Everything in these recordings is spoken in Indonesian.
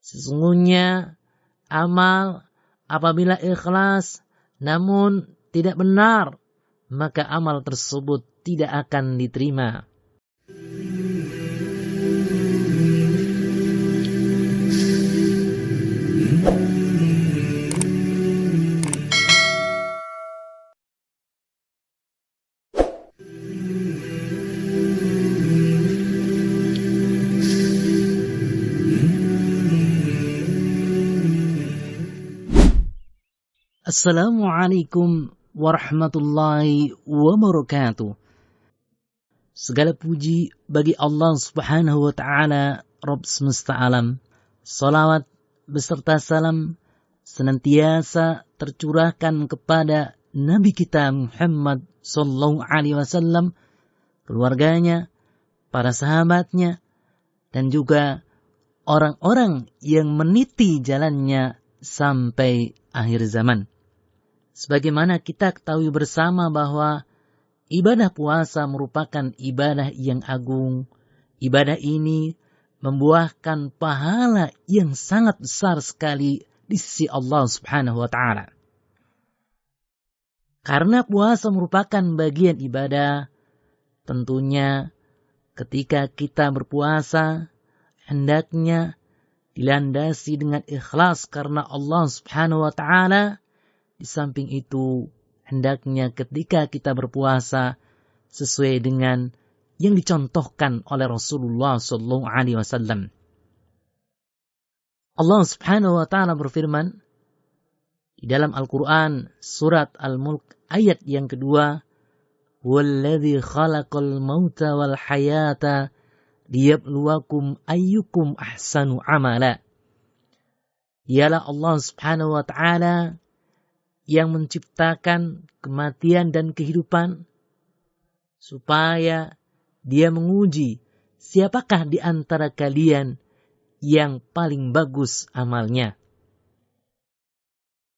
Sesungguhnya amal apabila ikhlas namun tidak benar, maka amal tersebut tidak akan diterima. Assalamualaikum warahmatullahi wabarakatuh. Segala puji bagi Allah Subhanahu wa ta'ala, Rabb semesta alam. Salawat beserta salam senantiasa tercurahkan kepada Nabi kita Muhammad sallallahu alaihi wasallam, keluarganya, para sahabatnya, dan juga orang-orang yang meniti jalannya sampai akhir zaman. Sebagaimana kita ketahui bersama bahwa ibadah puasa merupakan ibadah yang agung. Ibadah ini membuahkan pahala yang sangat besar sekali di sisi Allah Subhanahu wa ta'ala. Karena puasa merupakan bagian ibadah, tentunya ketika kita berpuasa hendaknya dilandasi dengan ikhlas karena Allah Subhanahu wa ta'ala. Di samping itu, hendaknya ketika kita berpuasa sesuai dengan yang dicontohkan oleh Rasulullah sallallahu alaihi wasallam. Allah Subhanahu wa ta'ala berfirman di dalam Al-Qur'an surat Al-Mulk ayat yang kedua, "Walladzi khalaqal mauta wal hayata liyabluwakum ayyukum ahsanu amala." Ialah Allah Subhanahu wa ta'ala yang menciptakan kematian dan kehidupan supaya Dia menguji siapakah di antara kalian yang paling bagus amalnya.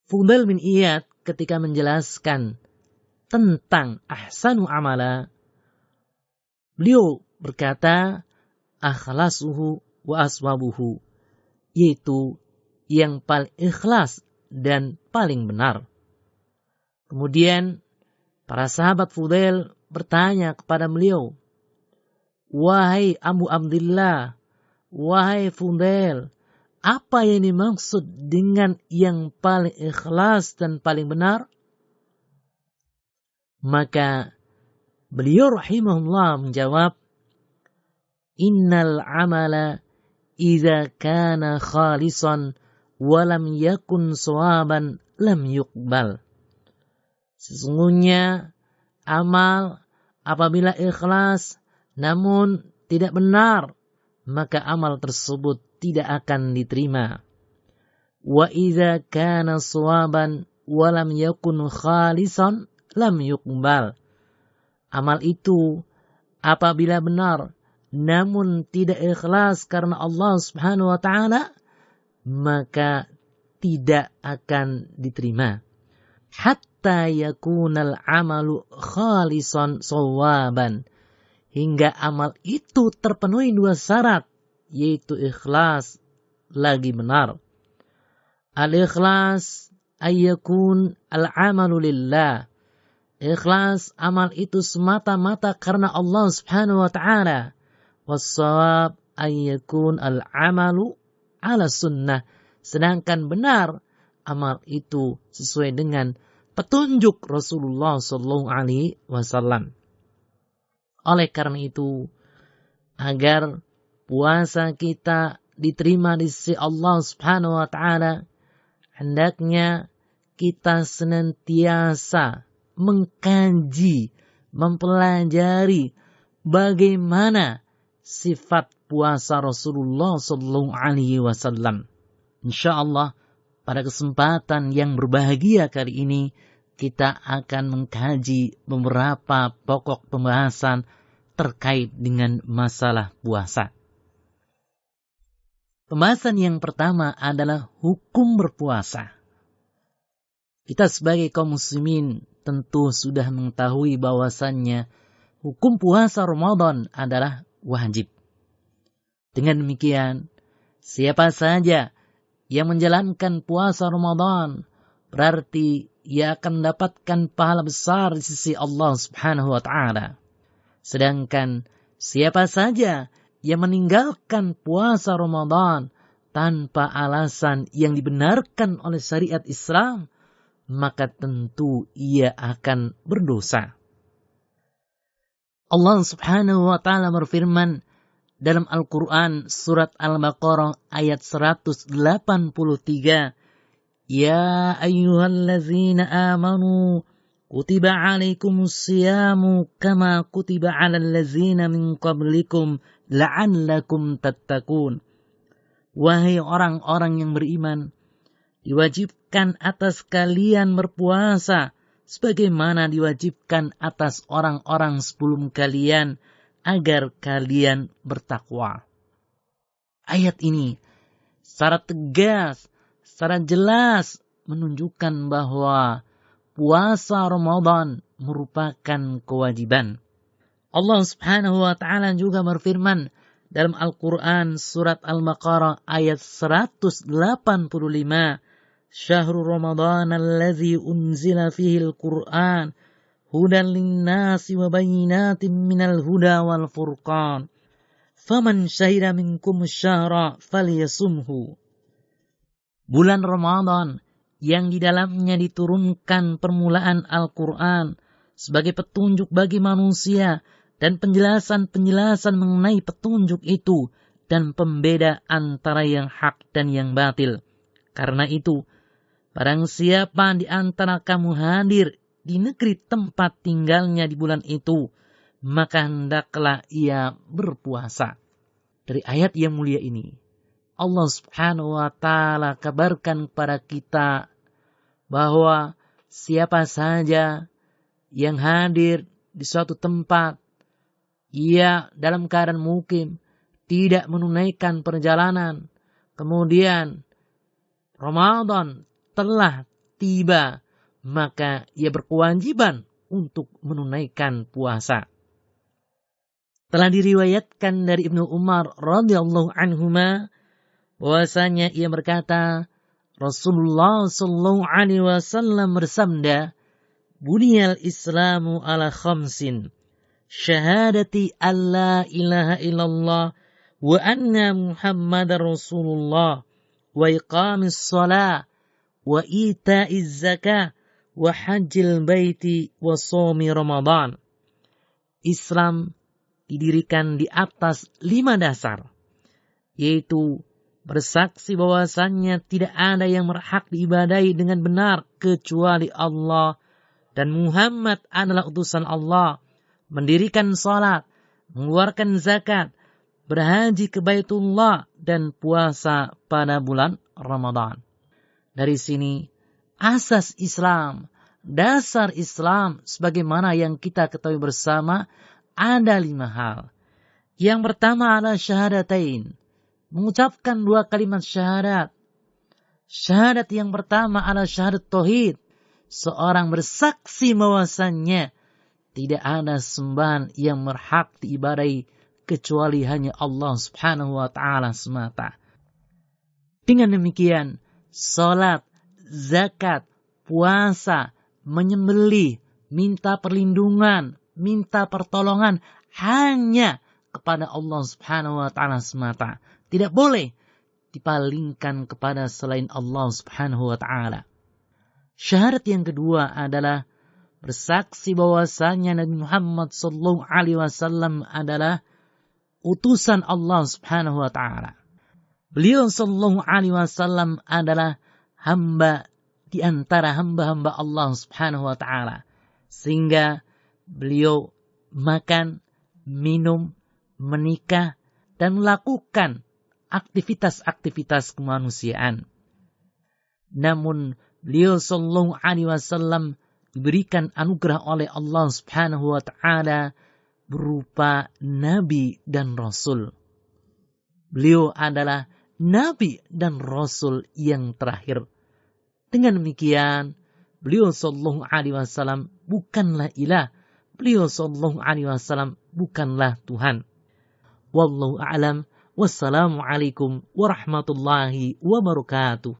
Fudail bin Iyad ketika menjelaskan tentang ahsanu amala, beliau berkata akhlasuhu wa aswabuhu, yaitu yang paling ikhlas dan paling benar. Kemudian para sahabat Fudail bertanya kepada beliau, "Wahai Abu Abdillah, wahai Fudail, apa yang dimaksud dengan yang paling ikhlas dan paling benar?" Maka beliau rahimahullah menjawab, "Innal amala idza kana khalisan wa lam yakun sawaban lam yuqbal." Sesungguhnya amal apabila ikhlas namun tidak benar, maka amal tersebut tidak akan diterima. Wa idza kana sawaban wa lam yakun khalisan lam yuqbal. Amal itu apabila benar namun tidak ikhlas karena Allah Subhanahu wa ta'ala, maka tidak akan diterima. Hatta yakunal amalu khalisan sawaban, hingga amal itu terpenuhi dua syarat, yaitu ikhlas lagi benar. Al-ikhlas ayyakun al-amalu lillah. Ikhlas amal itu semata-mata karena Allah Subhanahu wa ta'ala. Was-shawab ayyakun al-amalu ala sunnah. Sedangkan benar amal itu sesuai dengan petunjuk Rasulullah sallallahu alaihi wasallam. Oleh karena itu, agar puasa kita diterima di sisi Allah Subhanahu wa ta'ala, hendaknya kita senantiasa mengkaji, mempelajari bagaimana sifat puasa Rasulullah sallallahu alaihi wasallam. Insyaallah pada kesempatan yang berbahagia kali ini kita akan mengkaji beberapa pokok pembahasan terkait dengan masalah puasa. Pembahasan yang pertama adalah hukum berpuasa. Kita sebagai kaum muslimin tentu sudah mengetahui bahwasannya hukum puasa Ramadan adalah wajib. Dengan demikian, siapa saja yang menjalankan puasa Ramadan, berarti ia akan mendapatkan pahala besar di sisi Allah Subhanahu wa taala. Sedangkan siapa saja yang meninggalkan puasa Ramadan tanpa alasan yang dibenarkan oleh syariat Islam, maka tentu ia akan berdosa. Allah Subhanahu wa taala berfirman dalam Al-Quran surat Al-Baqarah ayat 183, Ya ayyuhallazina amanu kutiba alaikumus siyamu kama kutiba alal ladzina min qablikum la'allakum tattaqun. Wahai orang-orang yang beriman, diwajibkan atas kalian berpuasa sebagaimana diwajibkan atas orang-orang sebelum kalian agar kalian bertakwa. Ayat ini secara tegas, secara jelas menunjukkan bahwa puasa Ramadan merupakan kewajiban. Allah Subhanahu wa taala juga berfirman dalam Al-Quran surat Al-Baqarah ayat 185, Syahrul Ramadan alladzi unzila fihi al-Qur'an hudan linnasi wa bayyinatin minal huda wal furqan faman syahida minkum syahra falyasumhu. Bulan Ramadan yang di dalamnya diturunkan permulaan Al-Quran sebagai petunjuk bagi manusia dan penjelasan-penjelasan mengenai petunjuk itu dan pembeda antara yang hak dan yang batil. Karena itu, barang siapa di antara kamu hadir di negeri tempat tinggalnya di bulan itu, maka hendaklah ia berpuasa. Dari ayat yang mulia ini, Allah Subhanahu wa taala kabarkan kepada kita bahwa siapa saja yang hadir di suatu tempat, ia dalam keadaan mukim, tidak menunaikan perjalanan, kemudian Ramadan telah tiba, maka ia berkewajiban untuk menunaikan puasa. Telah diriwayatkan dari Ibnu Umar radhiyallahu anhuma bahwasanya ia berkata, Rasulullah sallallahu alaihi wasallam bersabda, Buniyal Islamu ala khamsin, syahadati alla ilaha illallah wa anna Muhammadar Rasulullah wa iqamis shalah wa ita'iz zakah wa hajjil baiti wa shaumi Ramadan. Islam didirikan di atas 5 dasar, yaitu bersaksi bahwasannya tidak ada yang berhak diibadahi dengan benar kecuali Allah dan Muhammad adalah utusan Allah, mendirikan salat, mengeluarkan zakat, berhaji ke Baitullah dan puasa pada bulan Ramadan. Dari sini asas Islam, dasar Islam sebagaimana yang kita ketahui bersama ada 5 hal. Yang pertama adalah syahadatain, mengucapkan 2 kalimat syahadat. Syahadat yang pertama adalah syahadat tauhid, seorang bersaksi bahwasannya tidak ada sembahan yang berhak diibadahi kecuali hanya Allah Subhanahu wa taala semata. Dengan demikian, salat, zakat, puasa, menyembelih, minta perlindungan, minta pertolongan hanya kepada Allah Subhanahu wa taala semata. Tidak boleh dipalingkan kepada selain Allah Subhanahu wa taala. Syahadat yang kedua adalah bersaksi bahwasanya Nabi Muhammad sallallahu alaihi wasallam adalah utusan Allah Subhanahu wa taala. Beliau sallallahu alaihi wasallam adalah hamba di antara hamba-hamba Allah Subhanahu wa taala, sehingga beliau makan, minum, menikah dan melakukan aktivitas-aktivitas kemanusiaan. Namun beliau sallallahu alaihi wasallam diberikan anugerah oleh Allah Subhanahu wa taala berupa nabi dan rasul. Beliau adalah nabi dan rasul yang terakhir. Dengan demikian, beliau sallallahu alaihi wasallam bukanlah ilah. Beliau sallallahu alaihi wasallam bukanlah Tuhan. Wallahu a'lam. Wassalamualaikum warahmatullahi wabarakatuh.